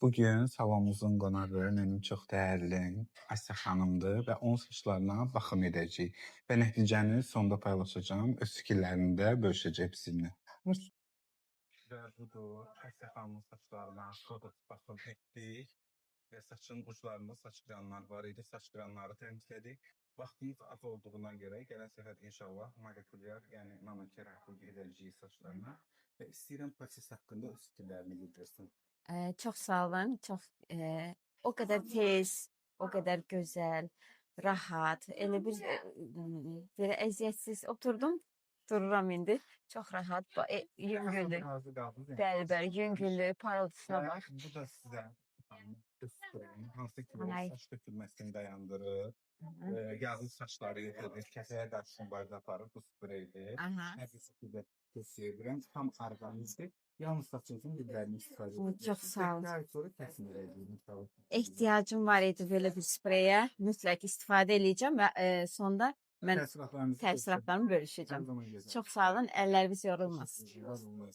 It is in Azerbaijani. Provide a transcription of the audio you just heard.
Bugün salonumuzun qonağı mənim çox dəyərli Asya xanımdır və onun saçlarına baxım edəcəyik və nəticəni sonda paylaşacağım. Öz fikirlərini də bölüşəcək bizimlə. Və budur, Asya xanımın saçlarına soda baxım etdik və saçın uclarında saç qıranlar var idi. Saç qıranları təmizlədik. Vaxtımız az olduğuna görə gələn səfər inşallah molekulyar, yəni nanoterapiya edəcəyik saçlarına və istəyirəm proses haqqında öz fikirlərini bildirsin. Çox sağ olun. O qədər tez, o qədər gözəl, rahat. Elə bir belə əziyyətsiz oturdum, dururam indi. Çox rahat, yüngüldür. Razı qaldınız. Bəli, bəli, yüngüllük, parıltısına bax. Bu da sizə sprey, hansı ki Ay. saç tökülməsini dayandırır. Yazın saçları yetirir, kəsəyə qarşı mübarizə aparır. Bu spreydir. Aha. Hər bir şəkildə tövsiyə edirəm. Tam orqanizmdir. Yalnız saçınızın diblərini istifadə edirsiniz. Çox sağ olun. 8 ay sonra kəsim edəcəyim. Ehtiyacım var idi belə bir spreyə. Mütləq istifadə edəcəm və sonda mən təəssüratlarımı bölüşəcəm. Çox sağ olun, əlləriniz yorulmasın. Yorulmasın.